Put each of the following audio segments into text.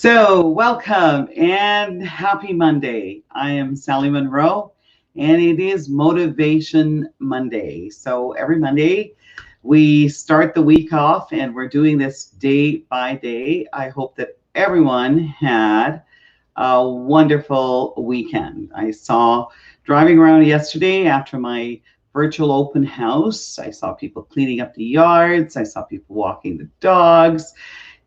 So, welcome and happy Monday. I am Sally Monroe, and it is Motivation Monday. So, every Monday, we start the week off, and we're doing this day by day. I hope that everyone had a wonderful weekend. I saw driving around yesterday after my virtual open house, I saw people cleaning up the yards, I saw people walking the dogs.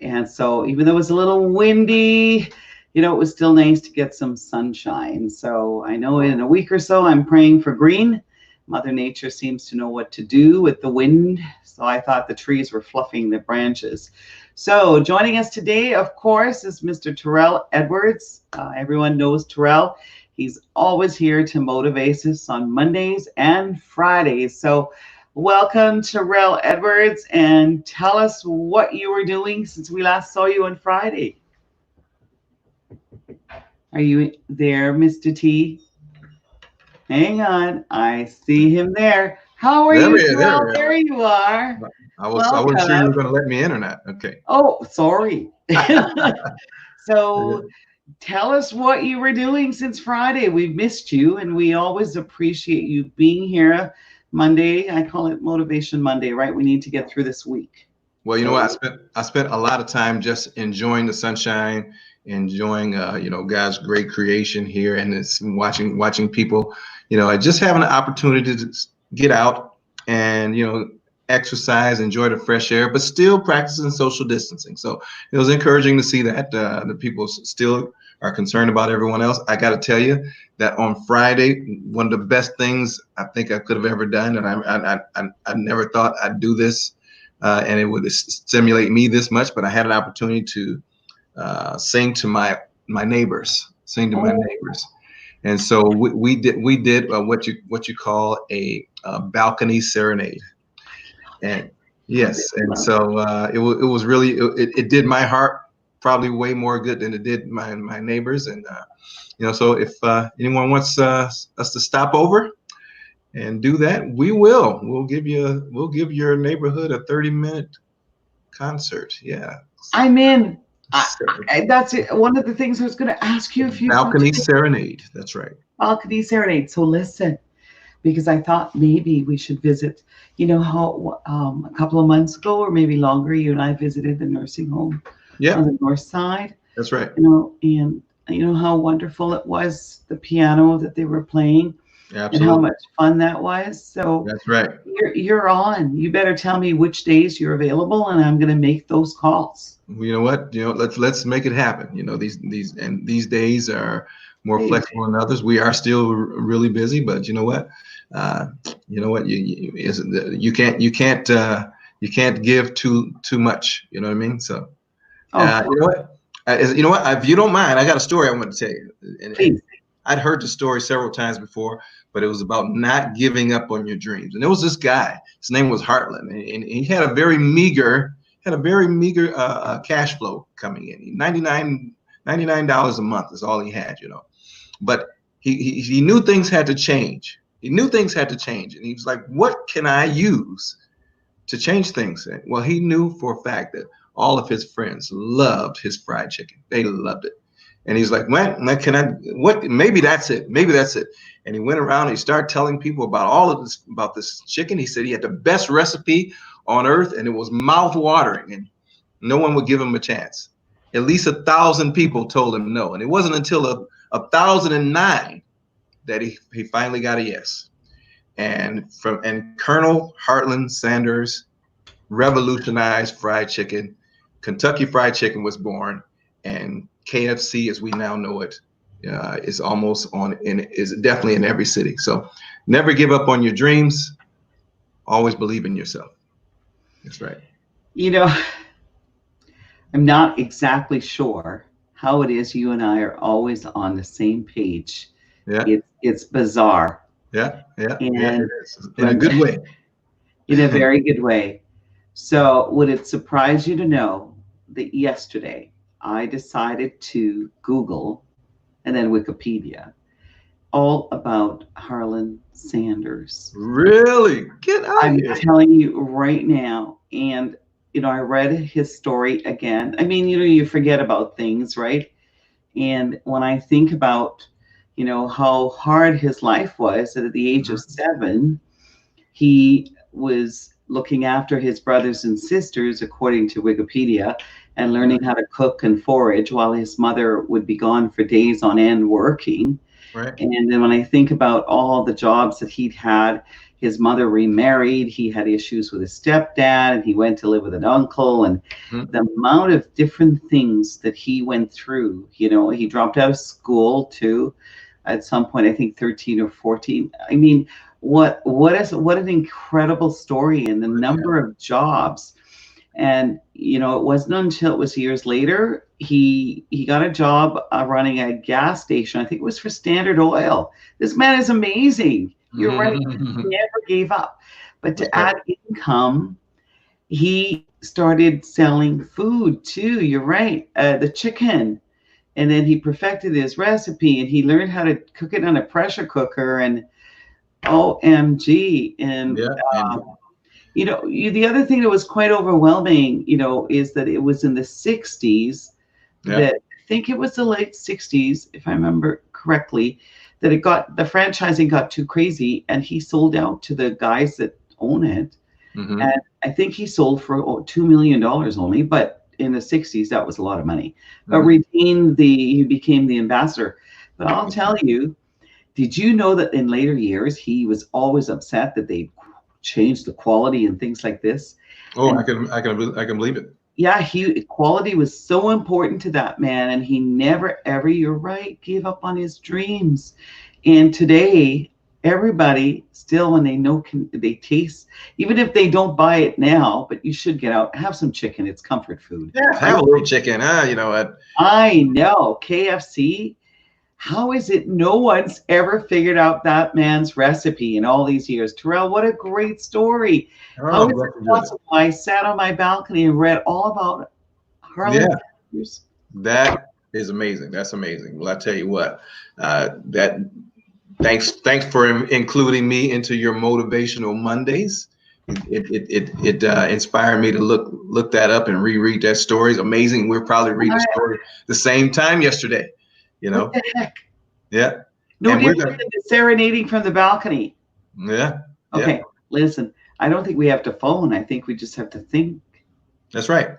And so even though it was a little windy, it was still nice to get some sunshine. So I know in a week or so, I'm praying for green. Mother Nature seems to know what to do with the wind. So I thought the trees were fluffing the branches. So joining us today, of course, is Mr. Terrell Edwards. Everyone knows Terrell. He's always here to motivate us on Mondays and Fridays. So welcome, Terrell Edwards, and tell us what you were doing since we last saw you on Friday. Are you there, Mr. T? Hang on, I see him there. How are you, Terrell? There you are. I wasn't sure you were going to let me in or not. Okay. Oh, sorry. So tell us what you were doing since Friday. We've missed you, and we always appreciate you being here. Monday, I call it Motivation Monday, right? We need to get through this week. Well, you know what? I spent a lot of time just enjoying the sunshine, enjoying God's great creation here, and it's watching people, just having an opportunity to get out and exercise, enjoy the fresh air, but still practicing social distancing. So it was encouraging to see that the people still are concerned about everyone else. I got to tell you that on Friday, one of the best things I think I could have ever done, and I never thought I'd do this, and it would stimulate me this much, but I had an opportunity to sing to my neighbors, and so we did what you call a balcony serenade, and yes, and so it was really it did my heart probably way more good than it did my neighbors. And so if anyone wants us to stop over and do that, we'll give your neighborhood a 30-minute concert. Yeah, I'm in. That's it. One of the things I was going to ask you, if you balcony serenade. That's right, balcony serenade. So listen, because I thought maybe we should visit. You know how a couple of months ago, or maybe longer, you and I visited the nursing home. Yeah, on the north side. That's right. And how wonderful it was, the piano that they were playing. Absolutely. And how much fun that was. So that's right. You're on. You better tell me which days you're available, and I'm going to make those calls. You know what? Let's make it happen. These days are more flexible than others. We are still really busy, but you know what? You can't give too much. You know what I mean? So. You know what? If you don't mind, I got a story I want to tell you. And I'd heard the story several times before, but it was about not giving up on your dreams. And there was this guy. His name was Heartland, and he had a very meager cash flow coming in. $99 a month is all he had, But he knew things had to change. He knew things had to change, and he was like, "What can I use to change things?" Well, he knew for a fact that all of his friends loved his fried chicken. They loved it. And he's like, maybe that's it. Maybe that's it. And he went around and he started telling people about this chicken. He said he had the best recipe on earth, and it was mouth-watering, and no one would give him a chance. At least 1,000 people told him no. And it wasn't until 1,009 that he finally got a yes. And Colonel Heartland Sanders revolutionized fried chicken. Kentucky Fried Chicken was born, and KFC, as we now know it, is is definitely in every city. So never give up on your dreams. Always believe in yourself. That's right. I'm not exactly sure how it is you and I are always on the same page. Yeah. It's bizarre. Yeah. It is. In a good way. In a very good way. So would it surprise you to know that yesterday I decided to Google and then Wikipedia all about Harlan Sanders? Really? Get out of here. I'm telling you right now. And I read his story again. I mean, you forget about things, right? And when I think about, how hard his life was, that at the age of 7, he was looking after his brothers and sisters, according to Wikipedia, and learning how to cook and forage while his mother would be gone for days on end working. Right. And then when I think about all the jobs that he'd had, his mother remarried, he had issues with his stepdad, and he went to live with an uncle, and the amount of different things that he went through. He dropped out of school too at some point, I think 13 or 14. I mean, what an incredible story, and the number of jobs. And it wasn't until it was years later he got a job running a gas station. I think it was for Standard Oil. This man is amazing. You're right. He never gave up. But to add income, he started selling food too. You're right. The chicken. And then he perfected his recipe, and he learned how to cook it on a pressure cooker, and OMG. And the other thing that was quite overwhelming, is that it was in the 60s, that I think it was the late 60s, if I remember correctly, that the franchising got too crazy, and he sold out to the guys that own it. And I think he sold for $2 million only, but in the 60s, that was a lot of money. But he became the ambassador. But I'll tell you, did you know that in later years, he was always upset that they changed the quality and things like this? I can believe it. Yeah, quality was so important to that man, and he never ever, you're right, gave up on his dreams. And today, everybody still, when they taste, even if they don't buy it now, but you should get out, have some chicken. It's comfort food. Yeah, have a little chicken. You know what? I know. KFC. How is it no one's ever figured out that man's recipe in all these years? Terrell, what a great story. How is it possible? I sat on my balcony and read all about Harlan. Yeah, that is amazing. That's amazing. Well, I tell you what, thanks for including me into your motivational Mondays. It inspired me to look that up and reread that story. It's amazing. We're probably reading the story the same time yesterday. What the heck? Yeah. No different than serenading from the balcony. Yeah. Okay. Listen, I don't think we have to phone. I think we just have to think. That's right.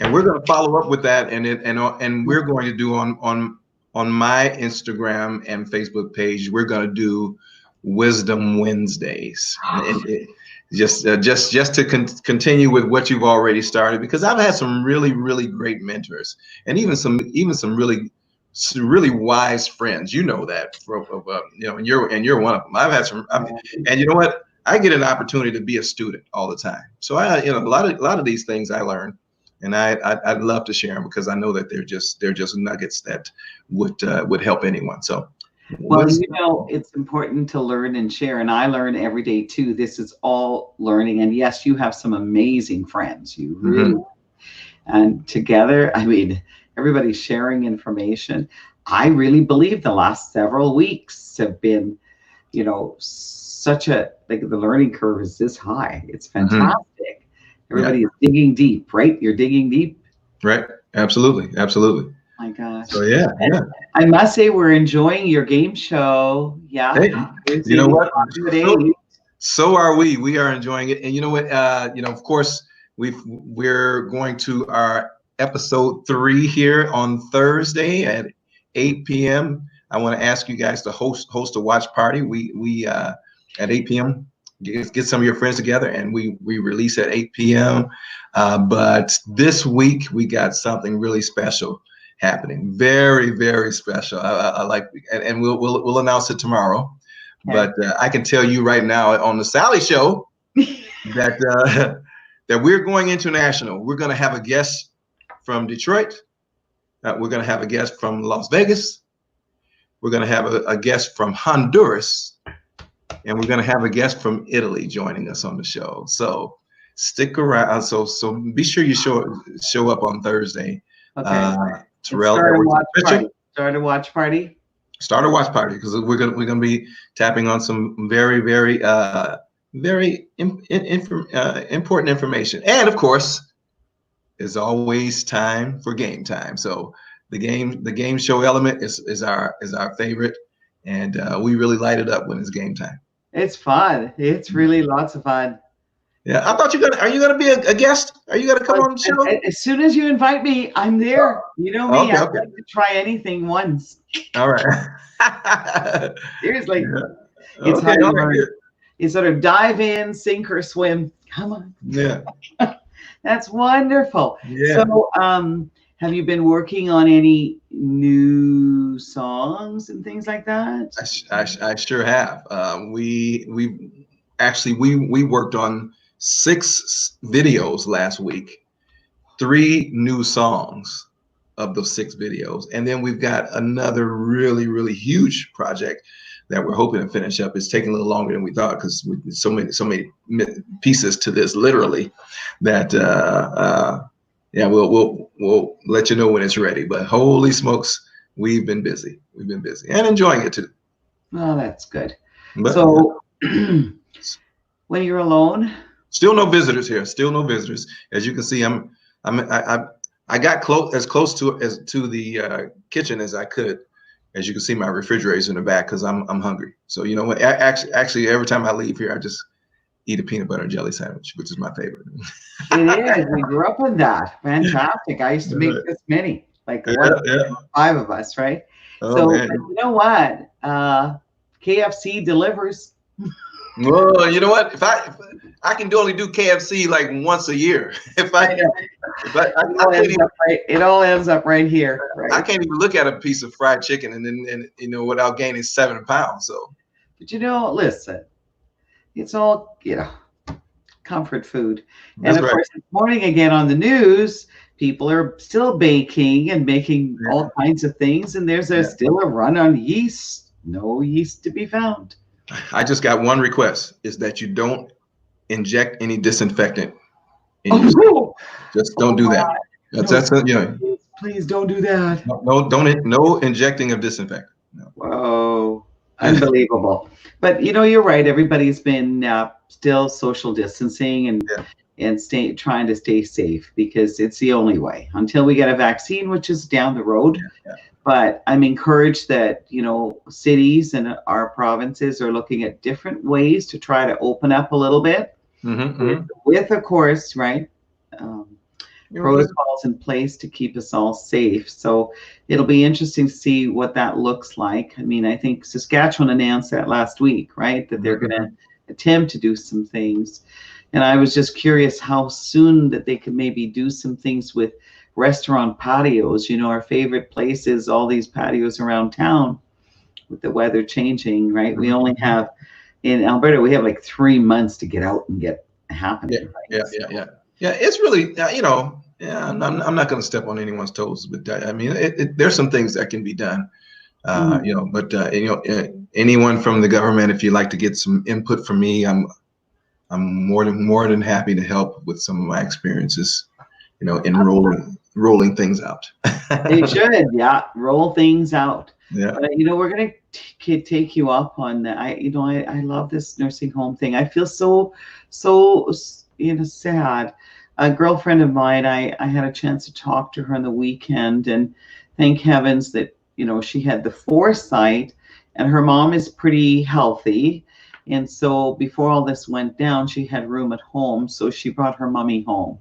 And we're going to follow up with that, and we're going to do on my Instagram and Facebook page. We're going to do Wisdom Wednesdays. Just to continue with what you've already started, because I've had some really, really great mentors, and even some really wise friends. You know that, and you're one of them. I've had some, and you know what? I get an opportunity to be a student all the time. So a lot of these things I learn, and I'd love to share them, because I know that they're just nuggets that would help anyone. So. Well, it's important to learn and share, and I learn every day too. This is all learning, and yes, you have some amazing friends. You really, and together, I mean, everybody's sharing information. I really believe the last several weeks have been, such the learning curve is this high. It's fantastic. Everybody is digging deep, right? You're digging deep. Right. Absolutely. My gosh. So yeah. I must say we're enjoying your game show. Yeah. Hey, you know what? So are we. We are enjoying it. And you know what? Of course, we're going to our episode 3 here on Thursday at 8 p.m. I want to ask you guys to host a watch party. We at 8 p.m. Get some of your friends together, and we release at 8 p.m. But this week we got something really special happening. Very, very special. I like, and we'll announce it tomorrow. Okay. But I can tell you right now on the Sally Show that we're going international. We're going to have a guest from Detroit. We're going to have a guest from Las Vegas. We're going to have a guest from Honduras, and we're going to have a guest from Italy joining us on the show. So stick around. So be sure you show up on Thursday. Okay. Terrell, start a watch party. Start a watch party, because we're gonna be tapping on some very, very very important information. And of course, there's always time for game time. So the game show element is our favorite, and we really light it up when it's game time. It's fun. It's really lots of fun. Yeah, I thought are you gonna be a guest? Are you gonna come on the show? As soon as you invite me, I'm there. You know me. Okay, I'd like to try anything once. All right. Seriously. Yeah. It's how you right, learn. You sort of dive in, sink or swim. Come on. Yeah. That's wonderful. Yeah. So, have you been working on any new songs and things like that? I sure have. We worked on 6 videos last week, 3 new songs of those 6 videos, and then we've got another really huge project that we're hoping to finish up. It's taking a little longer than we thought because so many pieces to this, literally, that yeah, we'll let you know when it's ready. But holy smokes, we've been busy and enjoying it too. Oh, that's good. But, so when you're alone, still no visitors here. Still no visitors. As you can see, I got as close to the kitchen as I could. As you can see, my refrigerator's in the back because I'm hungry. So you know what? Actually, every time I leave here, I just eat a peanut butter and jelly sandwich, which is my favorite. It is. We grew up with that. Fantastic. I used to make this many, like 5 of us, right? Oh, so man. You know what? KFC delivers. Well, you know what? If I can only do KFC like once a year. It all ends up right here. Right? I can't even look at a piece of fried chicken and without gaining 7 pounds. So, but listen, it's all comfort food. That's and of course, this morning again on the news, people are still baking and making all kinds of things, and there's still a run on yeast. No yeast to be found. I just got one request: is that you don't inject any disinfectant. Just don't do that. Please don't do that. No injecting of disinfectant. No. Whoa, unbelievable. But you're right. Everybody's been still social distancing and trying to stay safe because it's the only way until we get a vaccine, which is down the road. But I'm encouraged that, cities and our provinces are looking at different ways to try to open up a little bit with of course, right, protocols in place to keep us all safe. So it'll be interesting to see what that looks like. I mean, I think Saskatchewan announced that last week, right, that they're going to attempt to do some things. And I was just curious how soon that they could maybe do some things with restaurant patios. Our favorite places, all these patios around town with the weather changing, right? We only have, in Alberta, we have like 3 months to get out and get happening. Yeah. It's really, I'm not going to step on anyone's toes, but I mean, there's some things that can be done, but anyone from the government, if you'd like to get some input from me, I'm more than happy to help with some of my experiences, in rolling things out. They should, roll things out. Yeah. But, we're going to take you up on that. I love this nursing home thing. I feel so sad. A girlfriend of mine, I had a chance to talk to her on the weekend, and thank heavens that, she had the foresight, and her mom is pretty healthy. And so before all this went down, she had room at home. So she brought her mommy home.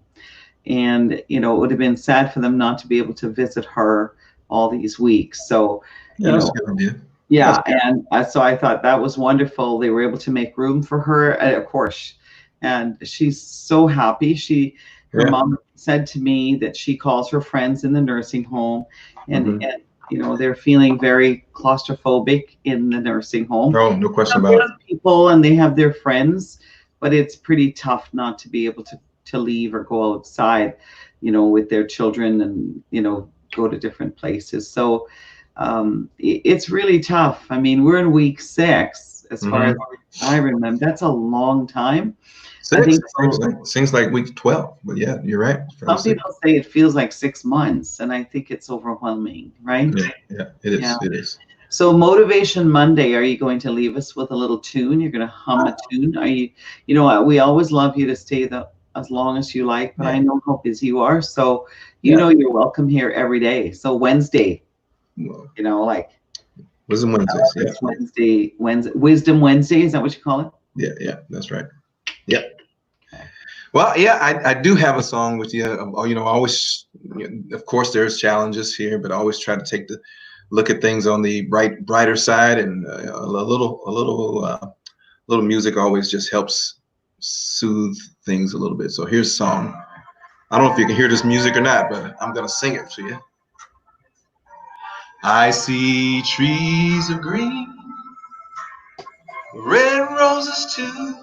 And, it would have been sad for them not to be able to visit her all these weeks. So, that's a good idea. Yeah. And so I thought that was wonderful. They were able to make room for her, of course. And she's so happy. Her mom said to me that she calls her friends in the nursing home and they're feeling very claustrophobic in the nursing home. Oh, no question about it. People and they have their friends, but it's pretty tough not to be able to leave or go outside, with their children and, go to different places. So it's really tough. I mean, we're in week 6 as far as I remember. That's a long time. 6? Seems like week 12, but yeah, you're right. Some people say it feels like 6 months, and I think it's overwhelming, right? Yeah, it is. So Motivation Monday, are you going to leave us with a little tune? You're going to hum a tune? Are you, you know, we always love you to stay as long as you like, but I know how busy you are. So, you know, you're welcome here every day. So Wednesday, you know, like Wisdom Wednesdays. Yeah. Wisdom Wednesday. Is that what you call it? Yeah, that's right. Yeah. Well, yeah, I do have a song with you. You know, I always, of course, there's challenges here, but I always try to take the look at things on the brighter side, and a little music always just helps soothe things a little bit. So here's a song. I don't know if you can hear this music or not, but I'm gonna sing it for you. I see trees of green, red roses too.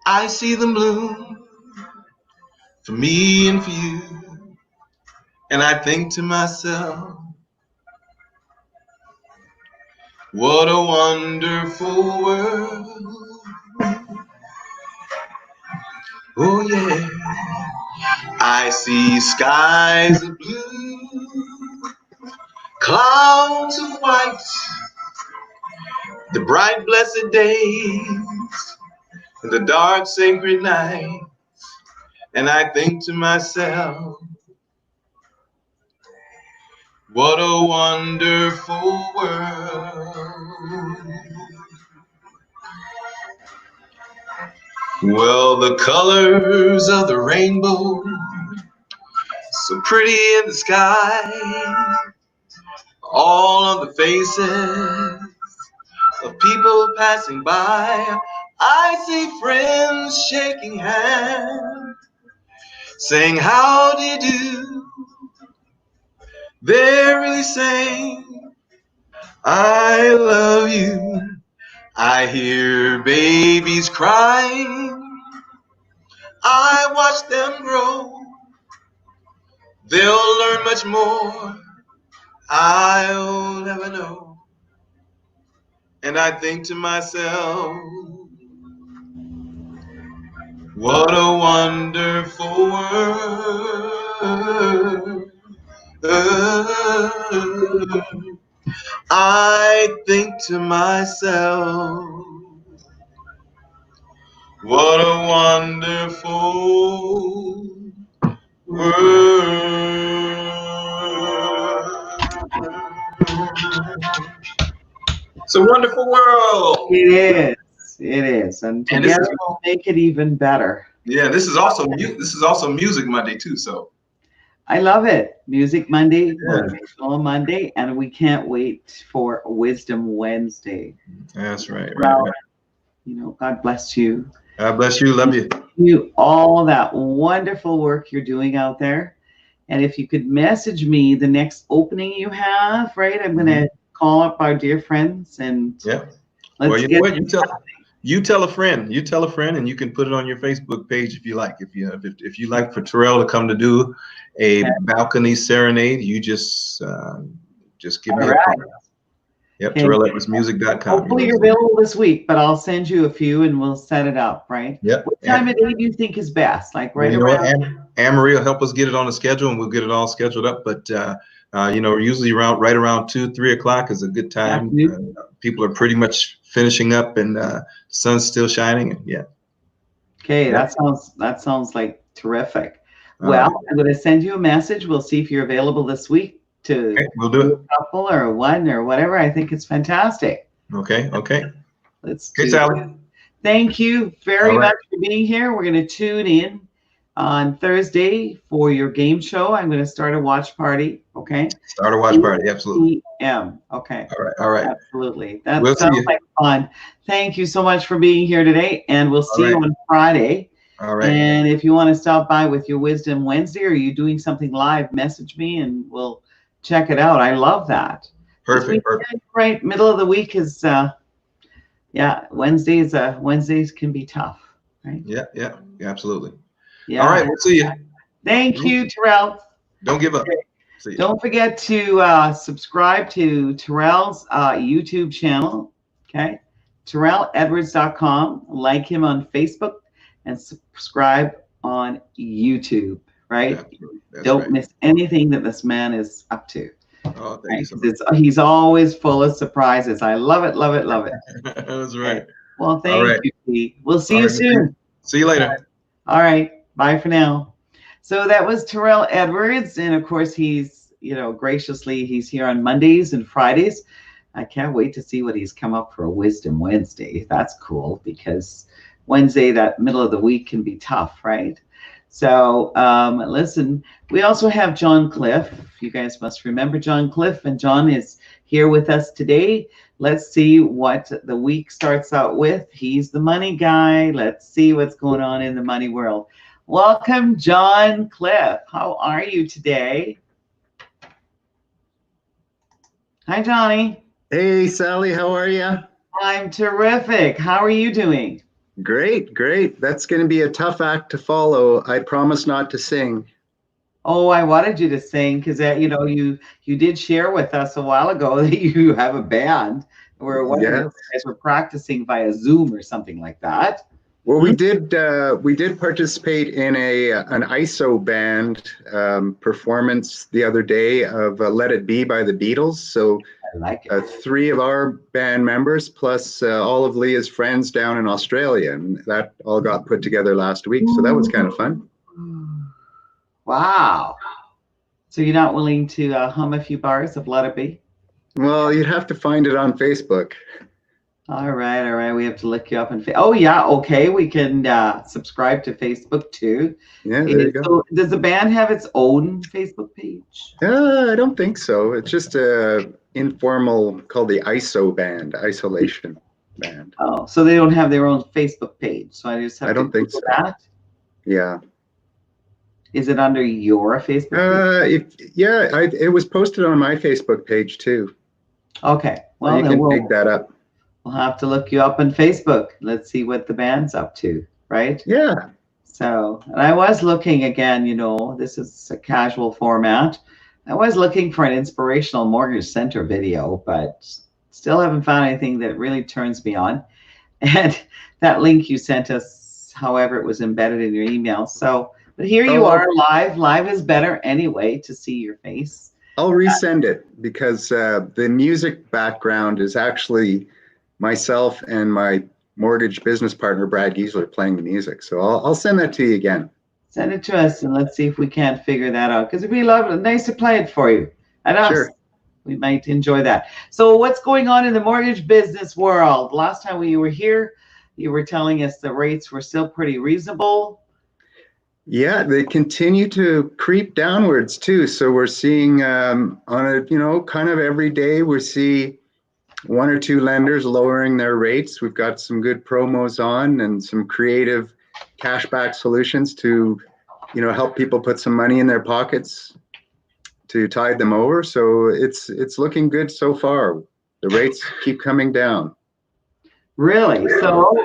I see them bloom for me and for you. And I think to myself, what a wonderful world. Oh yeah. I see skies of blue, clouds of white, the bright blessed days, and the dark sacred night. And I think to myself, what a wonderful world. Well, the colors of the rainbow, so pretty in the sky, all on the faces of people passing by. I see friends shaking hands, saying how do you do. They're really saying I love you. I hear babies crying, I watch them grow. They'll learn much more, I'll never know. And I think to myself, what a wonderful world. I think to myself, what a wonderful world. It's a wonderful world. It is, and together we'll make it even better. Yeah, this is also Music Monday too. So I love it. Music Monday, Motivational Monday, and we can't wait for Wisdom Wednesday. That's right. Well, you know, God bless you. God bless you. Love you. You all that wonderful work you're doing out there. And if you could message me the next opening you have, right? I'm going to call up our dear friends and let's get you tell a friend. You tell a friend, and you can put it on your Facebook page if you like. If you like for Terrell to come to do a balcony serenade, you just give me a call. Yep, Terrell@music.com. Hopefully you're available this week, but I'll send you a few and we'll set it up, right? Yep. What time of day do you think is best? Like right around? Anne-Marie will help us get it on the schedule, and we'll get it all scheduled up. But you know, usually right around 2-3 o'clock is a good time. People are pretty much finishing up, and the sun's still shining. And Okay, that sounds like terrific. Well, I'm going to send you a message. We'll see if you're available this week to we'll do a couple or one or whatever. I think it's fantastic. Okay. Let's do Sally. Thank you very much for being here. We're going to tune in on Thursday for your game show. I'm going to start a watch party. Okay. Start a watch party. Absolutely. Okay. All right. Absolutely. That sounds like fun. Thank you so much for being here today, and we'll see you on Friday. All right. And if you want to stop by with your Wisdom Wednesday, or you doing something live, message me and we'll check it out. I love that. Perfect. Right. Middle of the week is, Wednesdays can be tough. Right. Yeah. Absolutely. Yeah. All right. We'll see you. Thank you, Terrell. Don't give up. Don't forget to subscribe to Terrell's YouTube channel. Okay. TerrellEdwards.com. Like him on Facebook and subscribe on YouTube. Right. Don't miss anything that this man is up to. Oh, thank you Right? so 'Cause much. he's always full of surprises. I love it, love it, love it. That's Okay. right. Well, All thank right. you, Pete. We'll see All you right. soon. See you later. All right. Bye for now. So that was Terrell Edwards. And of course, he's, graciously, he's here on Mondays and Fridays. I can't wait to see what he's come up for a Wisdom Wednesday. That's cool because Wednesday, that middle of the week, can be tough, right? So listen, we also have John Cliff. You guys must remember John Cliff, and John is here with us today. Let's see what the week starts out with. He's the money guy. Let's see what's going on in the money world. Welcome, John Cliff. How are you today? Hi, Johnny. Hey, Sally, how are you? I'm terrific. How are you doing? Great, great. That's going to be a tough act to follow. I promise not to sing. Oh, I wanted you to sing because you did share with us a while ago that you have a band. We're wondering if Yes. you guys were practicing via Zoom or something like that. Well, we did participate in an ISO band performance the other day of "Let It Be" by the Beatles. So I like it. 3 of our band members plus all of Leah's friends down in Australia, and that all got put together last week. So that was kind of fun. Wow. So you're not willing to hum a few bars of "Let It Be"? Well, you'd have to find it on Facebook. All right. We have to look you up oh yeah, okay. We can subscribe to Facebook too. Yeah, there you go. So does the band have its own Facebook page? I don't think so. It's just a informal called the ISO band, Isolation Band. Oh, so they don't have their own Facebook page. So I just have I don't think Google so. that. Yeah. Is it under your Facebook page? It was posted on my Facebook page too. Okay. Well, So you then can dig that up. We'll have to look you up on Facebook. Let's see what the band's up to, right? Yeah. So, and I was looking again, this is a casual format. I was looking for an inspirational mortgage center video, but still haven't found anything that really turns me on. And that link you sent us, however, it was embedded in your email. So, but here you are live. Live is better anyway to see your face. I'll resend it because the music background is actually myself and my mortgage business partner, Brad Giesler, playing the music. So I'll send that to you again. Send it to us and let's see if we can't figure that out because it'd be nice to play it for you and us. Sure. We might enjoy that. So what's going on in the mortgage business world? Last time we were here, you were telling us the rates were still pretty reasonable. Yeah, they continue to creep downwards too. So we're seeing on a, kind of every day we see 1 or 2 lenders lowering their rates. We've got some good promos on and some creative cashback solutions to, help people put some money in their pockets to tide them over. So it's looking good so far. The rates keep coming down. Really? So,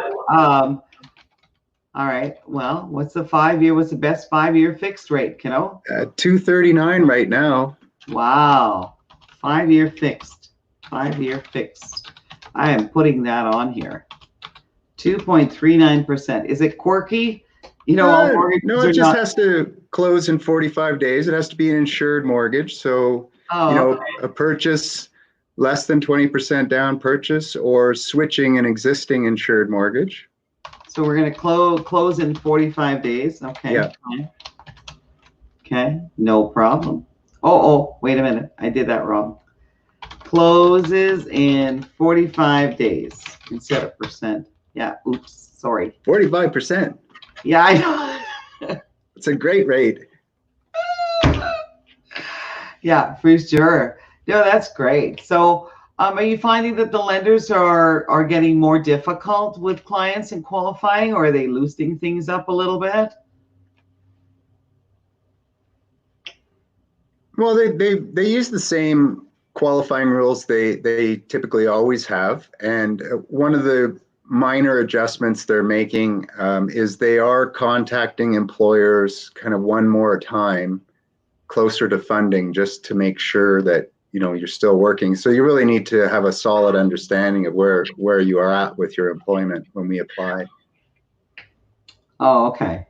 all right. Well, what's the best 5-year fixed rate, kiddo? 239 right now. Wow. 5-year fixed. 5-year fixed. I am putting that on here. 2.39%. Is it quirky? All mortgages no, it just has to close in 45 days. It has to be an insured mortgage. So, okay. A purchase less than 20% down purchase or switching an existing insured mortgage. So we're going to close in 45 days. Okay. Yeah. Okay. No problem. Oh, wait a minute. I did that wrong. Closes in 45 days instead of percent. Yeah. Oops. Sorry. 45%. Yeah, I know. It's a great rate. Yeah, for sure. No, that's great. So, are you finding that the lenders are getting more difficult with clients and qualifying, or are they loosening things up a little bit? Well, they use the same qualifying rules they typically always have, and one of the minor adjustments they're making is they are contacting employers kind of one more time closer to funding just to make sure that you're still working. So you really need to have a solid understanding of where you are at with your employment when we apply. Oh, okay.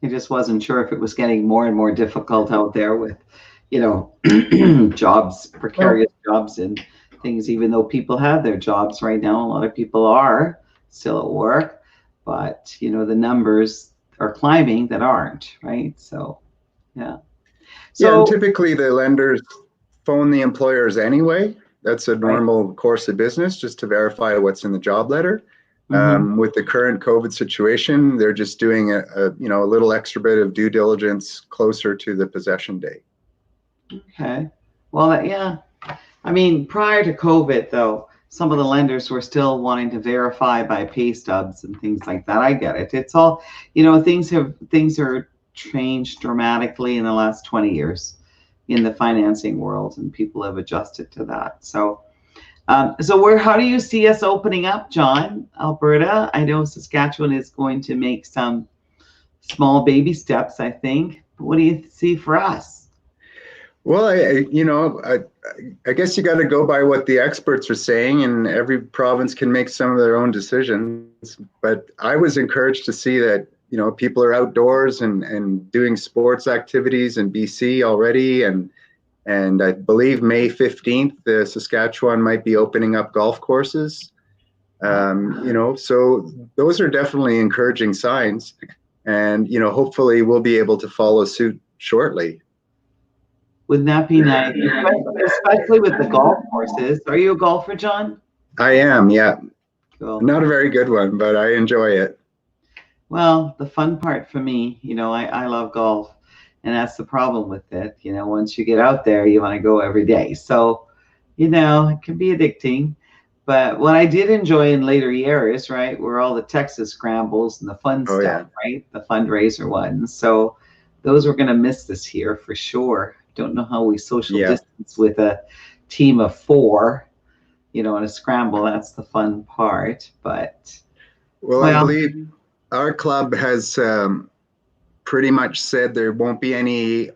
I just wasn't sure if it was getting more and more difficult out there with you know, jobs, precarious jobs and things, even though people have their jobs right now. A lot of people are still at work, but, you know, the numbers are climbing that aren't, right? So, yeah. Yeah, and So, typically the lenders phone the employers anyway. That's a right. normal course of business, just to verify what's in the job letter. With the current COVID situation, they're just doing a little extra bit of due diligence closer to the possession date. Okay. Well, yeah. I mean, prior to COVID, though, some of the lenders were still wanting to verify by pay stubs and things like that. I get it. It's all, you know, things are changed dramatically in the last 20 years in the financing world, and people have adjusted to that. So, how do you see us opening up, John? Alberta? I know Saskatchewan is going to make some small baby steps, I think. What do you see for us? Well, I guess you got to go by what the experts are saying, and every province can make some of their own decisions. But I was encouraged to see that, you know, people are outdoors and doing sports activities in BC already, and I believe May 15th, the Saskatchewan might be opening up golf courses. You know, so those are definitely encouraging signs, and, you know, hopefully we'll be able to follow suit shortly. Wouldn't that be nice? Especially with the golf courses. Are you a golfer, John? I am, yeah. Cool. Not a very good one, but I enjoy it. Well, the fun part for me, you know, I love golf, and that's the problem with it. You know, once you get out there, you want to go every day. So, you know, it can be addicting. But what I did enjoy in later years, right, were all the Texas scrambles and the fun Oh, stuff, yeah. right? The fundraiser ones. So those we're going to miss this year for sure. Don't know how we social Yeah. distance with a team of 4, you know, in a scramble. That's the fun part. But, Well, I believe our club has pretty much said there won't be any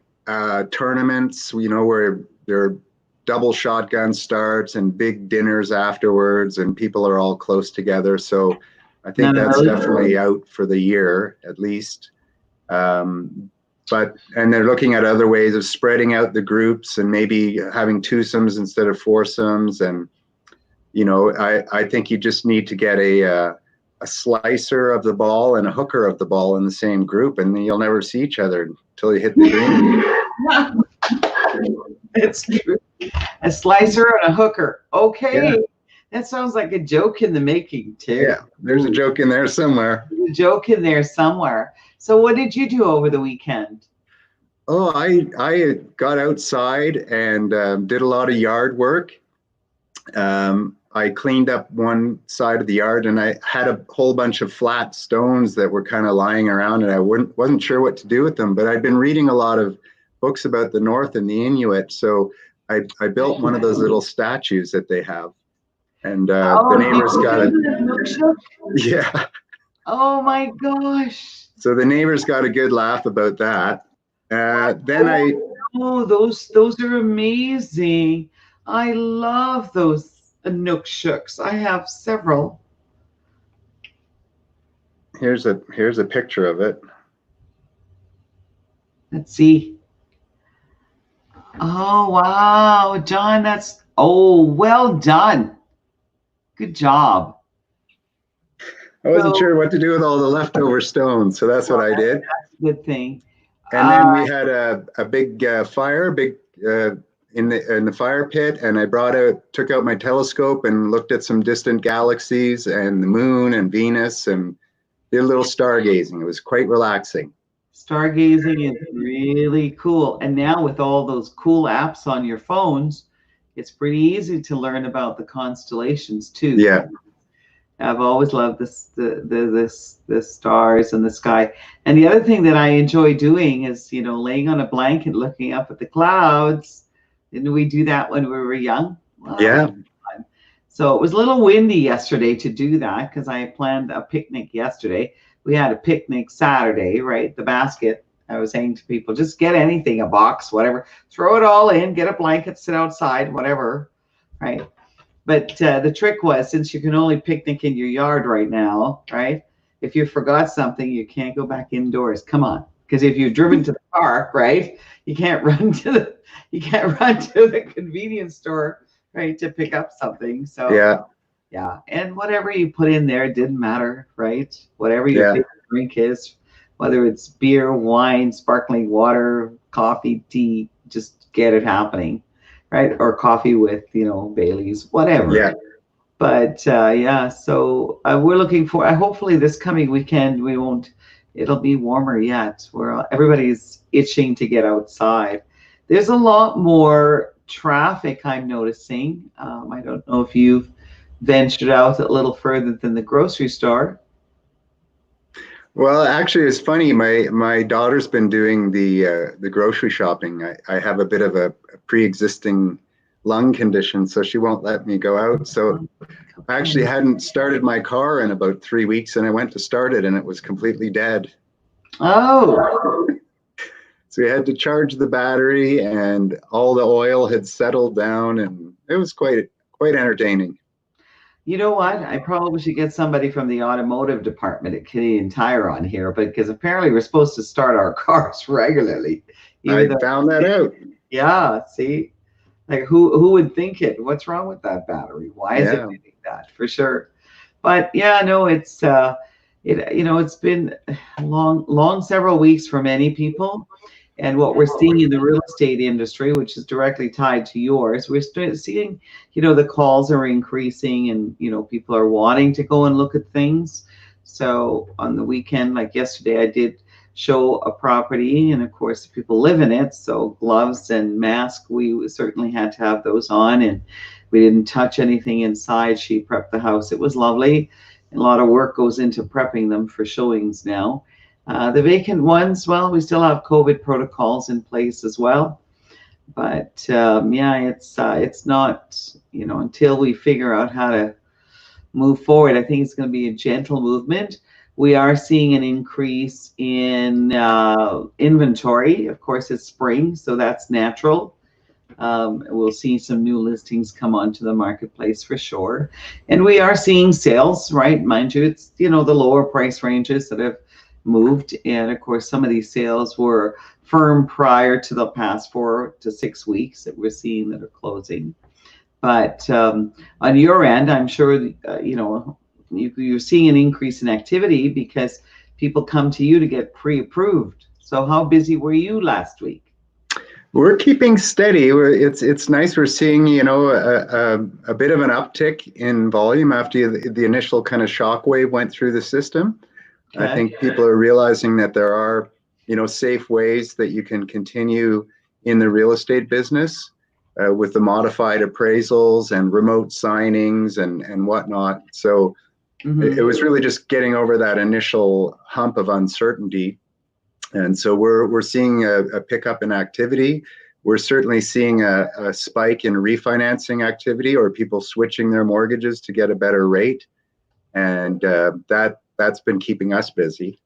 tournaments, you know, where there are double shotgun starts and big dinners afterwards and people are all close together. So I think that's definitely out for the year at least. And they're looking at other ways of spreading out the groups and maybe having twosomes instead of foursomes. And, you know, I think you just need to get a slicer of the ball and a hooker of the ball in the same group, and then you'll never see each other until you hit the green. It's true. A slicer and a hooker. Okay. Yeah. That sounds like a joke in the making, too. Yeah, there's a joke in there somewhere. There's a joke in there somewhere. So what did you do over the weekend? Oh, I got outside and did a lot of yard work. I cleaned up one side of the yard, and I had a whole bunch of flat stones that were kind of lying around, and I wasn't sure what to do with them. But I'd been reading a lot of books about the North and the Inuit, so I built one of those little statues that they have. And the neighbors got it. Yeah. Oh my gosh. So the neighbors got a good laugh about that. Oh, those are amazing. I love those Inuksuks. I have several. Here's a picture of it. Let's see. Oh wow, John, well done. Good job. I wasn't sure what to do with all the leftover stones, so that's what I did. That's a good thing. And then we had a big fire, in the fire pit, and I took out my telescope and looked at some distant galaxies and the moon and Venus and did a little stargazing. It was quite relaxing. Stargazing is really cool. And now with all those cool apps on your phones, it's pretty easy to learn about the constellations too. Yeah. I've always loved the stars and the sky. And the other thing that I enjoy doing is, you know, laying on a blanket, looking up at the clouds. Didn't we do that when we were young? Wow. Yeah. So it was a little windy yesterday to do that because I planned a picnic yesterday. We had a picnic Saturday, right? The basket. I was saying to people, just get anything, a box, whatever, throw it all in, get a blanket, sit outside, whatever, right? But the trick was, since you can only picnic in your yard right now, right? If you forgot something, you can't go back indoors. Come on. because if you've driven to the park, right, you can't run to the convenience store, right, to pick up something. So yeah, and whatever you put in there, it didn't matter, right? Whatever your favorite drink is, whether it's beer, wine, sparkling water, coffee, tea, just get it happening, right? Or coffee with, Bailey's, whatever. Yeah. But yeah, so we're looking for, hopefully this coming weekend, it'll be warmer yet. Everybody's itching to get outside. There's a lot more traffic I'm noticing. I don't know if you've ventured out a little further than the grocery store. Well, actually, it's funny. My daughter's been doing the grocery shopping. I have a bit of a pre-existing lung condition, so she won't let me go out. So I actually hadn't started my car in about 3 weeks, and I went to start it, and it was completely dead. Oh. So we had to charge the battery, and all the oil had settled down, and it was quite entertaining. You know what? I probably should get somebody from the automotive department at Canadian Tire on here, because apparently we're supposed to start our cars regularly. I found that out. Yeah, see? Like who would think it? What's wrong with that battery? Why is it doing that? For sure. But yeah, no, it's it's been long several weeks for many people. And what we're seeing in the real estate industry, which is directly tied to yours, we're seeing, the calls are increasing, and, people are wanting to go and look at things. So on the weekend, like yesterday, I did show a property, and of course people live in it, so gloves and mask, we certainly had to have those on, and we didn't touch anything inside. She prepped the house. It was lovely. A lot of work goes into prepping them for showings now. The vacant ones, well, we still have COVID protocols in place as well. But yeah, it's not, until we figure out how to move forward, I think it's going to be a gentle movement. We are seeing an increase in inventory. Of course, it's spring, so that's natural. We'll see some new listings come onto the marketplace for sure. And we are seeing sales, right? Mind you, it's, the lower price ranges that have moved. And of course, some of these sales were firm prior to the past 4 to 6 weeks that we're seeing that are closing. But on your end, I'm sure, you're seeing an increase in activity because people come to you to get pre-approved. So how busy were you last week? We're keeping steady. It's nice. We're seeing, a bit of an uptick in volume after the initial kind of shockwave went through the system. Okay. I think people are realizing that there are, safe ways that you can continue in the real estate business with the modified appraisals and remote signings and whatnot. So it was really just getting over that initial hump of uncertainty. And so we're seeing a pickup in activity. We're certainly seeing a spike in refinancing activity, or people switching their mortgages to get a better rate. And that's been keeping us busy.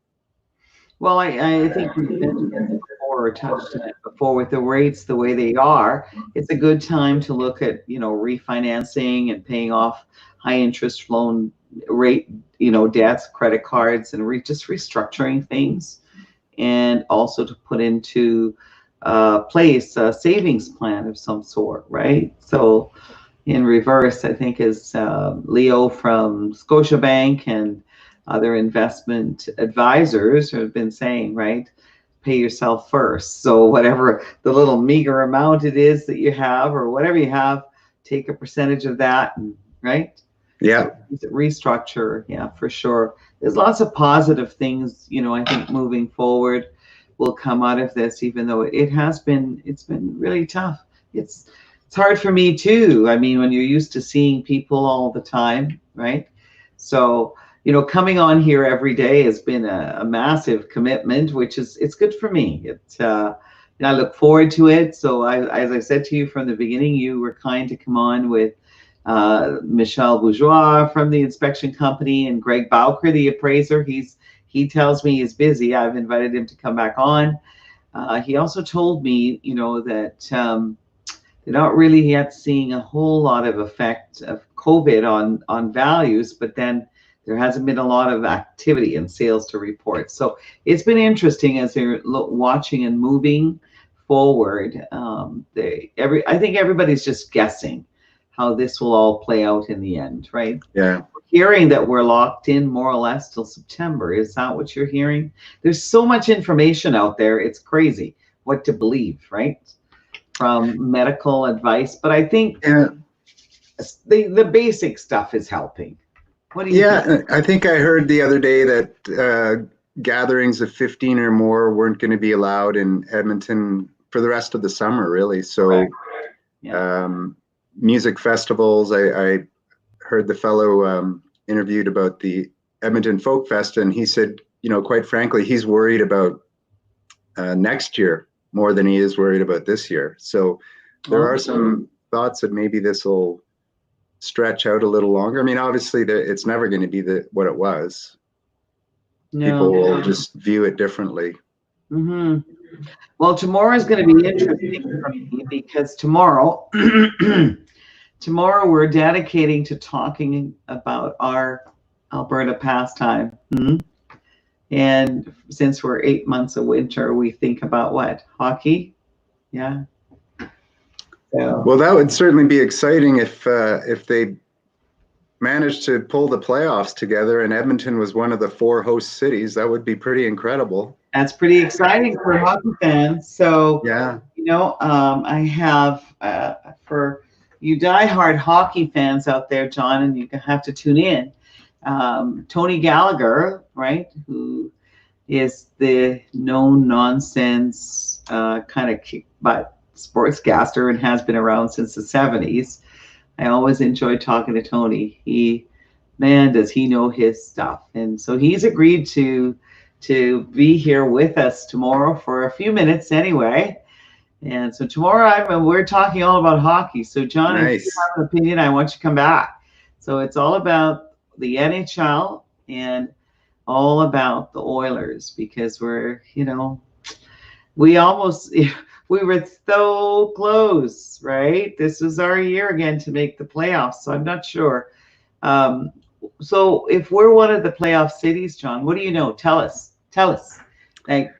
Well, I think we've mentioned it before, or touched on it before, with the rates the way they are. It's a good time to look at, refinancing and paying off high interest loan rate, debts, credit cards, and just restructuring things. And also to put into place a savings plan of some sort, right? So in reverse, I think as Leo from Scotiabank and other investment advisors have been saying, right? Pay yourself first. So whatever the little meager amount it is that you have, or whatever you have, take a percentage of that, right? Yeah. Restructure. Yeah, for sure. There's lots of positive things, I think moving forward will come out of this, even though it's been really tough. It's hard for me too. I mean, when you're used to seeing people all the time, right? So, coming on here every day has been a massive commitment, which it's good for me. I look forward to it. So as I said to you from the beginning, you were kind to come on with Michel Bourgeois from the inspection company, and Greg Bowker, the appraiser. He tells me he's busy. I've invited him to come back on. He also told me, that they're not really yet seeing a whole lot of effect of COVID on values, but then there hasn't been a lot of activity and sales to report. So it's been interesting as they're watching and moving forward. I think everybody's just guessing how this will all play out in the end, right? Yeah. Hearing that we're locked in more or less till September. Is that what you're hearing? There's so much information out there. It's crazy what to believe, right? From medical advice. But I think the basic stuff is helping. What do you think? I think I heard the other day that gatherings of 15 or more weren't going to be allowed in Edmonton for the rest of the summer, really. So music festivals, I heard the fellow interviewed about the Edmonton Folk Fest, and he said, quite frankly, he's worried about next year more than he is worried about this year. So there are some thoughts that maybe this will stretch out a little longer. I mean, obviously, it's never going to be what it was. No. People will just view it differently. Mm-hmm. Well, tomorrow is going to be interesting for me because tomorrow we're dedicating to talking about our Alberta pastime. Mm-hmm. And since we're 8 months of winter, we think about what? Hockey? Yeah. So. Well, that would certainly be exciting if they managed to pull the playoffs together and Edmonton was one of the 4 host cities. That would be pretty incredible. That's pretty exciting for hockey fans. So, yeah, I have for you diehard hockey fans out there, John, and you have to tune in. Tony Gallagher, right, who is the no nonsense kind of kick butt sportscaster and has been around since the 70s. I always enjoy talking to Tony. Does he know his stuff. And so he's agreed to be here with us tomorrow for a few minutes anyway. And so tomorrow we're talking all about hockey. So John, nice. If you have an opinion, I want you to come back. So it's all about the NHL and all about the Oilers because we were so close, right? This was our year again to make the playoffs. So I'm not sure. So if we're one of the playoff cities, John, what do you know? Tell us. Like,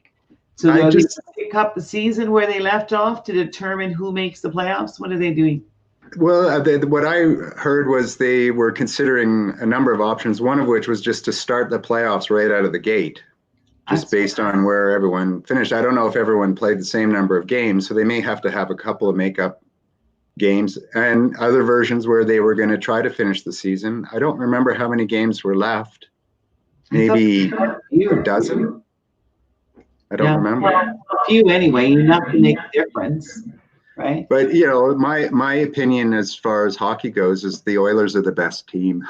so they pick up the season where they left off to determine who makes the playoffs? What are they doing? Well, what I heard was they were considering a number of options, one of which was just to start the playoffs right out of the gate, just based on where everyone finished. I don't know if everyone played the same number of games, so they may have to have a couple of makeup games and other versions where they were going to try to finish the season. I don't remember how many games were left. Maybe a dozen. I don't remember. A few anyway, enough to make a difference. Right. But my opinion as far as hockey goes is the Oilers are the best team.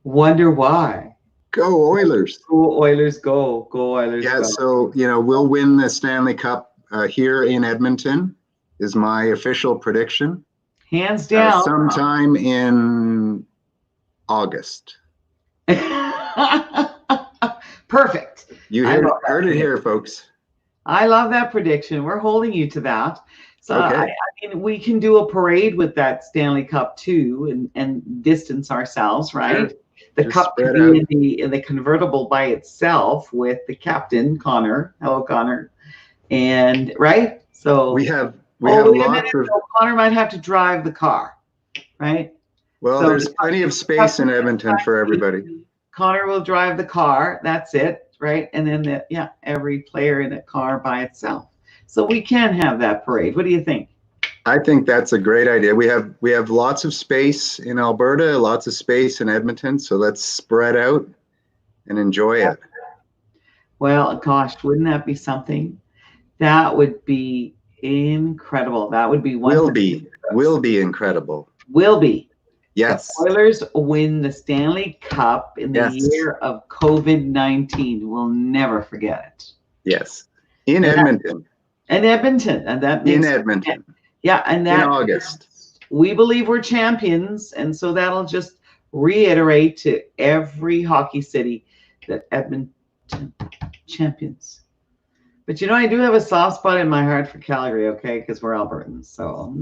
Wonder why? Go Oilers! Go Oilers! Go Oilers! Yeah. Go. So we'll win the Stanley Cup here in Edmonton. Is my official prediction. Hands down. Sometime in August. Perfect. You heard it here, folks. I love that prediction. We're holding you to that. So okay. I mean, we can do a parade with that Stanley Cup too, and distance ourselves, right? Sure. The Just cup could be in the convertible by itself with the captain, Connor. Hello, Connor. And right, so we have lots of. Connor might have to drive the car, right? Well, so there's plenty of space in Edmonton for everybody. Connor will drive the car. That's it, right? And then every player in a car by itself. So we can have that parade. What do you think? I think that's a great idea. We have lots of space in Alberta, lots of space in Edmonton. So let's spread out and enjoy it. Well, gosh, wouldn't that be something? That would be incredible. That would be one. Will be incredible. Will be. Yes. The Oilers win the Stanley Cup in the year of COVID-19. We'll never forget it. Yes. In Edmonton. In Edmonton. And that makes in Edmonton. Yeah. And that in August. We believe we're champions. And so that'll just reiterate to every hockey city that Edmonton champions. But I do have a soft spot in my heart for Calgary, okay? Because we're Albertans. So,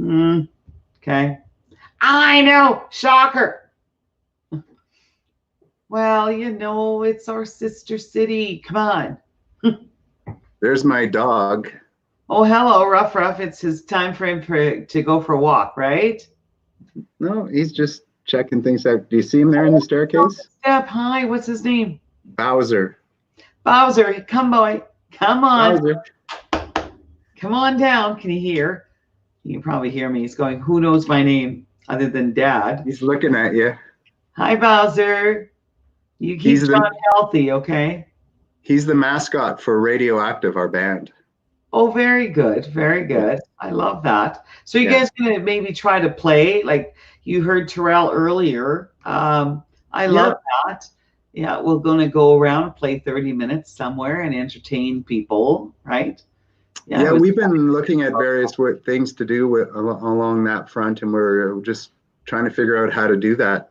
okay. I know. Shocker. Well, you know, it's our sister city. Come on. There's my dog. Oh, hello, Ruff Ruff. It's his time for him to go for a walk, right? No, he's just checking things out. Do you see him there in the staircase? Step, hi, what's his name? Bowser. Bowser, come boy. Come on. Bowser. Come on down. Can you hear? You can probably hear me. He's going, who knows my name other than Dad? He's looking at you. Hi, Bowser. You keep John healthy, okay? He's the mascot for Radioactive, our band. Oh, very good. Very good. I love that. So you guys going to maybe try to play, like you heard Terrell earlier. I love that. Yeah, we're going to go around and play 30 minutes somewhere and entertain people, right? Yeah, we've been looking at various things to do along that front, and we're just trying to figure out how to do that.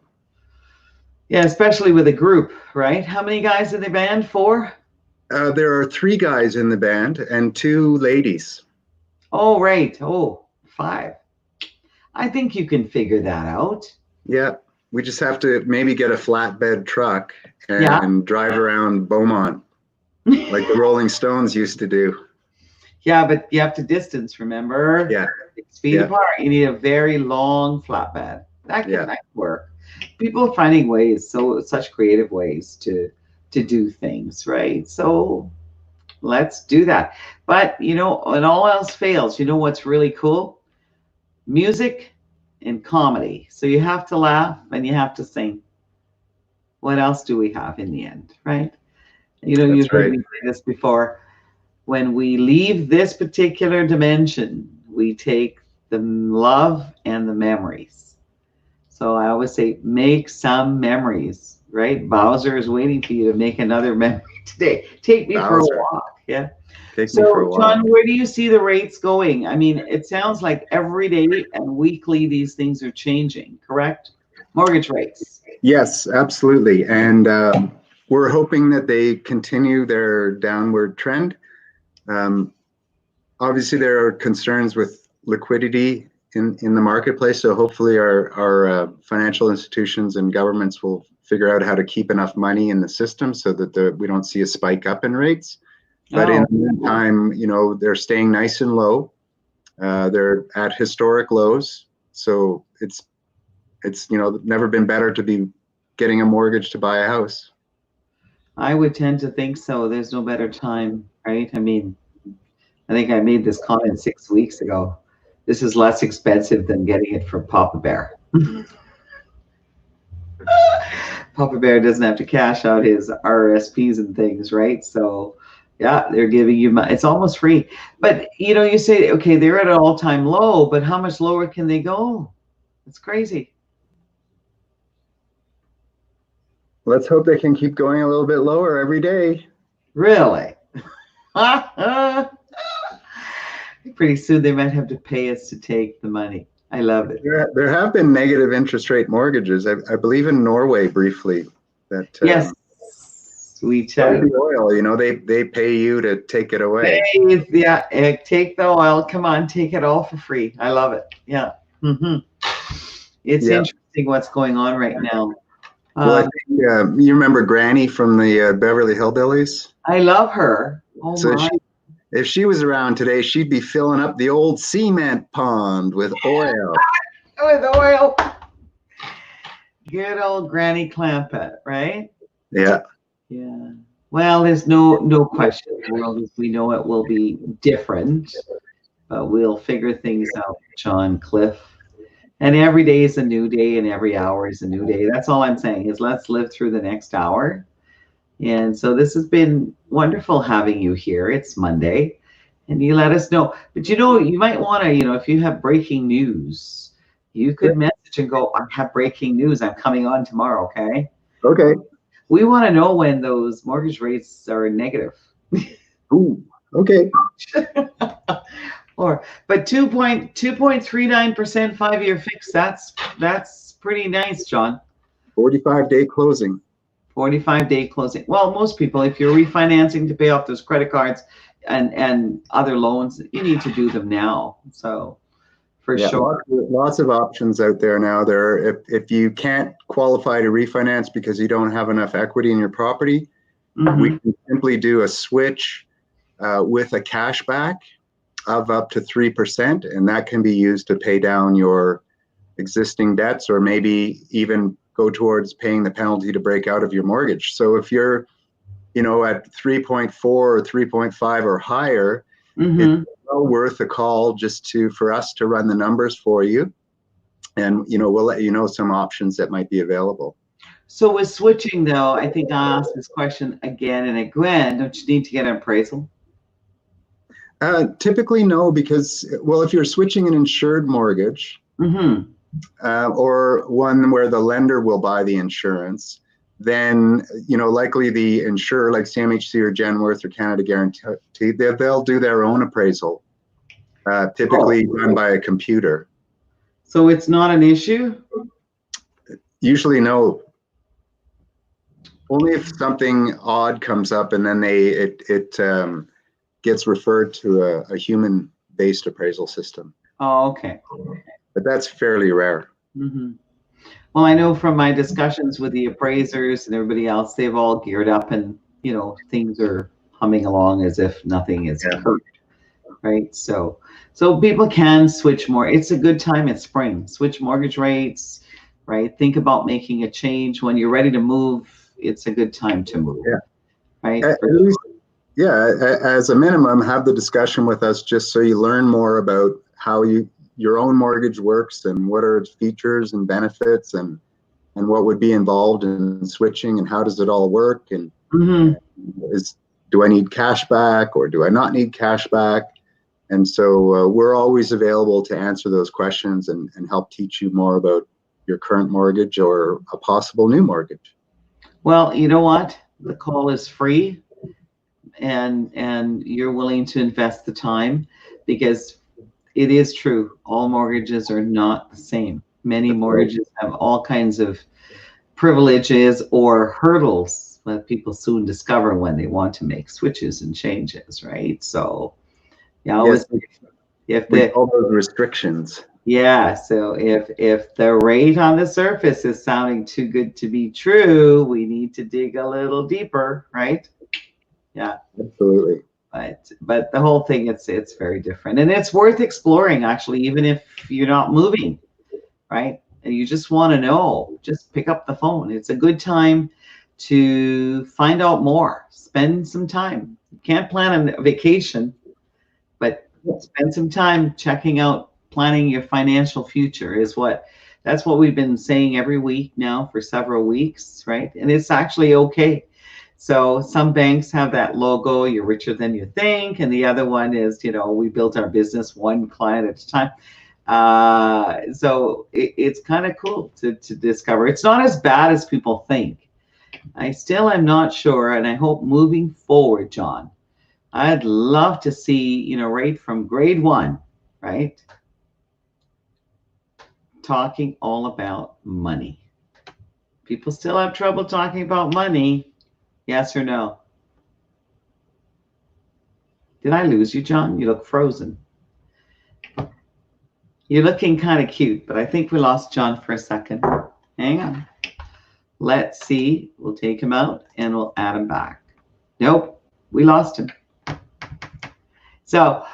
Yeah, especially with a group, right? How many guys in the band? 4? There are 3 guys in the band and 2 ladies. Oh, right. Oh, 5. I think you can figure that out. Yeah, we just have to maybe get a flatbed truck and drive around Beaumont like the Rolling Stones used to do. Yeah, but you have to distance, remember? Yeah. 6 feet apart. You need a very long flatbed. That can work. People are finding ways, such creative ways to do things, right? So let's do that. But, you know, when all else fails, you know what's really cool? Music and comedy. So you have to laugh and you have to sing. What else do we have in the end, right? You know, you've heard me say this before. When we leave this particular dimension, we take the love and the memories. So I always say, make some memories, right? Bowser is waiting for you to make another memory today. Take me for a walk. Yeah. Take me for a walk. John, where do you see the rates going? I mean, it sounds like every day and weekly these things are changing, correct? Mortgage rates. Yes, absolutely. And we're hoping that they continue their downward trend. Obviously, there are concerns with liquidity in the marketplace. So hopefully our financial institutions and governments will figure out how to keep enough money in the system so that we don't see a spike up in rates. But in the meantime, you know, they're staying nice and low. They're at historic lows. So it's you know, never been better to be getting a mortgage to buy a house. I would tend to think so. There's no better time, right? I mean, I think I made this comment 6 weeks ago. This is less expensive than getting it from Papa Bear. Papa Bear doesn't have to cash out his RSPs and things, right? So, yeah, they're giving you money. It's almost free. But, you know, you say, okay, they're at an all-time low, but how much lower can they go? It's crazy. Let's hope they can keep going a little bit lower every day. Really? Pretty soon they might have to pay us to take the money. I love it. There have been negative interest rate mortgages. I believe in Norway briefly. That yes, we check the oil. You know, they pay you to take it away. Yeah, take the oil. Come on, take it all for free. I love it. Yeah. It's interesting what's going on right now. Well, I think, you remember Granny from the Beverly Hillbillies? I love her. Oh so my. If she was around today, she'd be filling up the old cement pond with oil. With oil. Good old Granny Clampett, right? Yeah. Yeah. Well, there's no question. The world as we know it will be different, but we'll figure things out, John Cliff. And every day is a new day, and every hour is a new day. That's all I'm saying is let's live through the next hour. And so this has been wonderful having you here. It's Monday, and you let us know. But you know, you might want to, you know, if you have breaking news, you could message and go, I have breaking news. I'm coming on tomorrow, okay? Okay. We want to know when those mortgage rates are negative. Ooh, okay. But 2.39% 5-year fix, that's pretty nice, John. 45-day closing. 45-day closing. Well, most people, if you're refinancing to pay off those credit cards and other loans, you need to do them now. So for sure. Lots of options out there now. If you can't qualify to refinance because you don't have enough equity in your property, we can simply do a switch with a cashback of up to 3%, and that can be used to pay down your existing debts, or maybe even go towards paying the penalty to break out of your mortgage. So if you're, at 3.4 or 3.5 or higher, it's well worth a call just for us to run the numbers for you, and we'll let you know some options that might be available. So with switching, though, I think I'll ask this question again and again. Don't you need to get an appraisal? Typically, no, because, well, if you're switching an insured mortgage, or one where the lender will buy the insurance, then, likely the insurer, like CMHC or Genworth or Canada Guarantee, they'll do their own appraisal, typically done by a computer. So it's not an issue? Usually, no. Only if something odd comes up, and then it gets referred to a human-based appraisal system. Oh, okay. But that's fairly rare. Well, I know from my discussions with the appraisers and everybody else, they've all geared up, and things are humming along as if nothing is hurt, right? So people can switch more. It's a good time. It's spring. Switch mortgage rates, right? Think about making a change when you're ready to move. It's a good time to move, right? At least, as a minimum, have the discussion with us just so you learn more about how your own mortgage works, and what are its features and benefits, and what would be involved in switching, and how does it all work, and do I need cash back, or do I not need cash back? And so we're always available to answer those questions and help teach you more about your current mortgage or a possible new mortgage. Well, you know what? The call is free, and you're willing to invest the time, because it is true. All mortgages are not the same. Many mortgages have all kinds of privileges or hurdles that people soon discover when they want to make switches and changes, right? So, always, if all those restrictions. Yeah, so if the rate on the surface is sounding too good to be true, we need to dig a little deeper, right? Yeah, absolutely. But the whole thing, it's very different, and it's worth exploring, actually, even if you're not moving, right? And you just want to know, just pick up the phone. It's a good time to find out more. Spend some time. You can't plan a vacation, but spend some time checking out. Planning your financial future that's what we've been saying every week now for several weeks, right? And it's actually okay. So some banks have that logo, you're richer than you think, and the other one is, we built our business one client at a time. So it's kind of cool to discover. It's not as bad as people think. I still am not sure, and I hope moving forward, John, I'd love to see, right from grade 1, right? Talking all about money. People still have trouble talking about money. Yes or no? Did I lose you, John? You look frozen. You're looking kind of cute, but I think we lost John for a second. Hang on. Let's see. We'll take him out and we'll add him back. Nope, we lost him. So,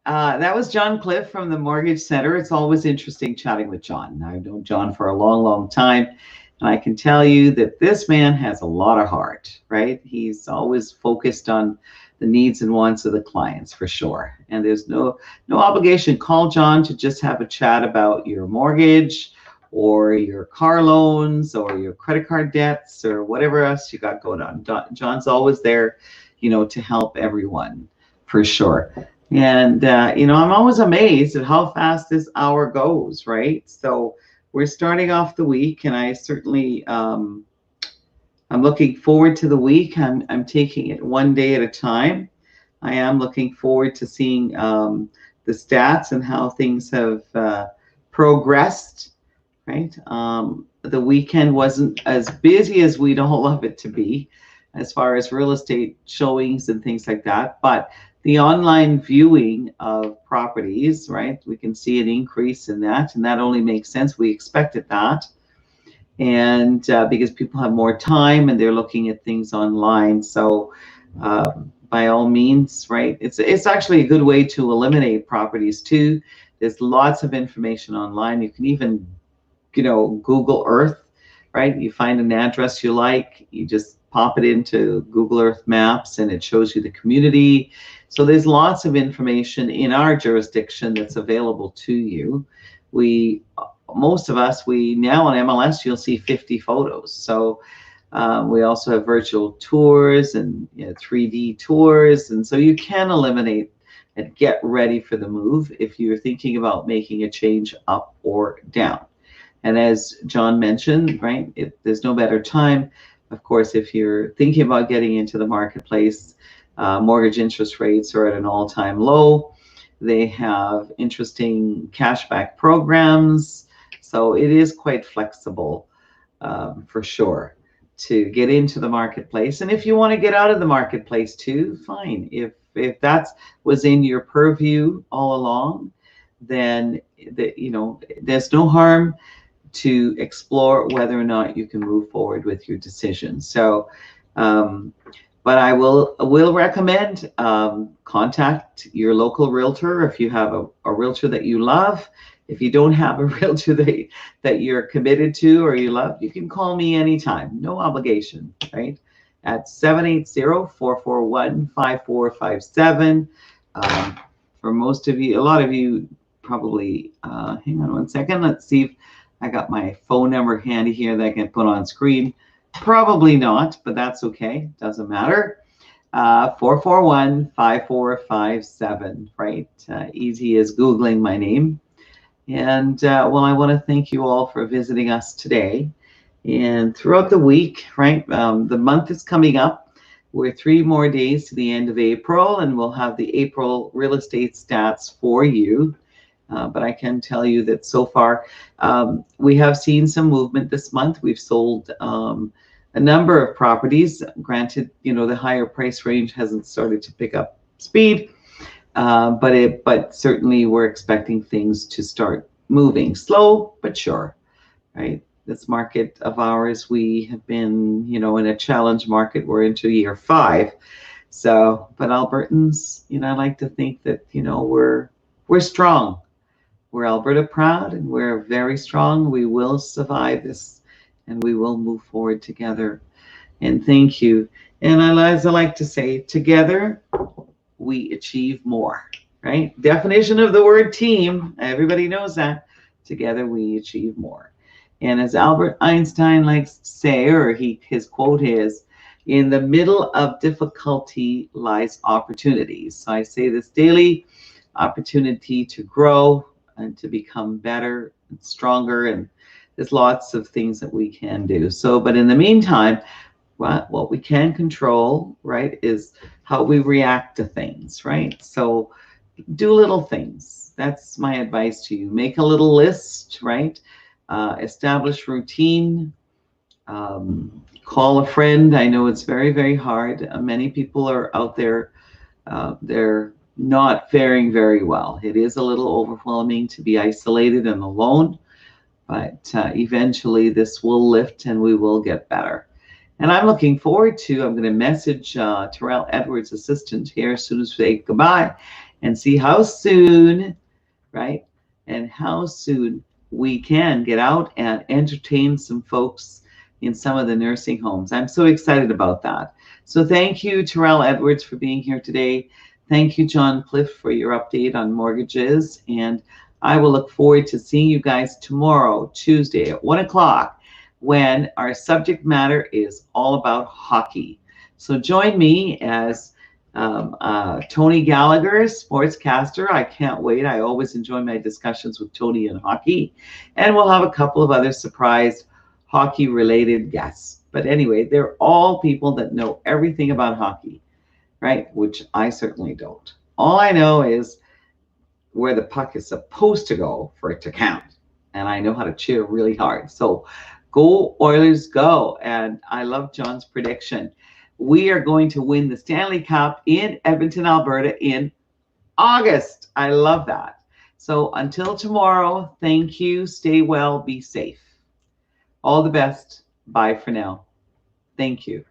that was John Cliff from the Mortgage Center. It's always interesting chatting with John. I've known John for a long, long time, and I can tell you that this man has a lot of heart, right? He's always focused on the needs and wants of the clients, for sure. And there's no obligation. Call John to just have a chat about your mortgage or your car loans or your credit card debts or whatever else you got going on. John's always there, to help everyone, for sure. And, I'm always amazed at how fast this hour goes, right? So we're starting off the week, and I certainly, I'm looking forward to the week. I'm taking it one day at a time. I am looking forward to seeing the stats and how things have progressed, right? The weekend wasn't as busy as we'd all love it to be, as far as real estate showings and things like that, but the online viewing of properties, right? We can see an increase in that, and that only makes sense. We expected that. And because people have more time and they're looking at things online. So by all means, right? It's actually a good way to eliminate properties too. There's lots of information online. You can even, Google Earth, right? You find an address you like, you just pop it into Google Earth Maps and it shows you the community. So there's lots of information in our jurisdiction that's available to you. Most of us, now on MLS, you'll see 50 photos. So we also have virtual tours and 3D tours. And so you can eliminate and get ready for the move if you're thinking about making a change up or down. And as John mentioned, right, there's no better time. Of course, if you're thinking about getting into the marketplace, mortgage interest rates are at an all-time low. They have interesting cashback programs. So it is quite flexible for sure to get into the marketplace. And if you want to get out of the marketplace too, fine. If that was in your purview all along, then there's no harm to explore whether or not you can move forward with your decision. So, but I will recommend contact your local realtor if you have a realtor that you love. If you don't have a realtor that you're committed to or you love, you can call me anytime, no obligation, right? At 780-441-5457. For most of you, a lot of you probably, hang on one second, let's see if I got my phone number handy here that I can put on screen. Probably not, but that's okay, doesn't matter. 441-5457, right? Easy as Googling my name. And well, I want to thank you all for visiting us today. And throughout the week, right, the month is coming up. We're 3 more days to the end of April, and we'll have the April real estate stats for you. But I can tell you that so far, we have seen some movement this month. We've sold a number of properties. Granted, the higher price range hasn't started to pick up speed. But certainly we're expecting things to start moving, slow but sure, right? This market of ours, we have been, in a challenge market. We're into year 5, so. But Albertans, I like to think that we're strong. We're Alberta proud, and we're very strong. We will survive this, and we will move forward together. And thank you. And as I like to say, together we achieve more, right? Definition of the word team, everybody knows that. Together we achieve more. And as Albert Einstein likes to say, or his quote is, in the middle of difficulty lies opportunity. So I say this daily, opportunity to grow and to become better and stronger. And there's lots of things that we can do. So, but in the meantime, what we can control, right, is how we react to things, right? So do little things. That's my advice to you. Make a little list, right? Establish routine. Call a friend. I know it's very, very hard. Many people are out there. They're not faring very well. It is a little overwhelming to be isolated and alone, but eventually this will lift and we will get better. And I'm looking forward to, I'm going to message Terrell Edwards' assistant here as soon as we say goodbye and see how soon, right, and how soon we can get out and entertain some folks in some of the nursing homes. I'm so excited about that. So thank you, Terrell Edwards, for being here today. Thank you, John Cliff, for your update on mortgages. And I will look forward to seeing you guys tomorrow, Tuesday at 1 o'clock, when our subject matter is all about hockey. So join me as Tony Gallagher, sportscaster. I can't wait. I always enjoy my discussions with Tony and hockey. And we'll have a couple of other surprise hockey-related guests. But anyway, they're all people that know everything about hockey, right? Which I certainly don't. All I know is where the puck is supposed to go for it to count. And I know how to cheer really hard. So go Oilers, go. And I love John's prediction. we are going to win the Stanley Cup in Edmonton, Alberta in August. I love that. So until tomorrow, thank you. Stay well, be safe. All the best. Bye for now. Thank you.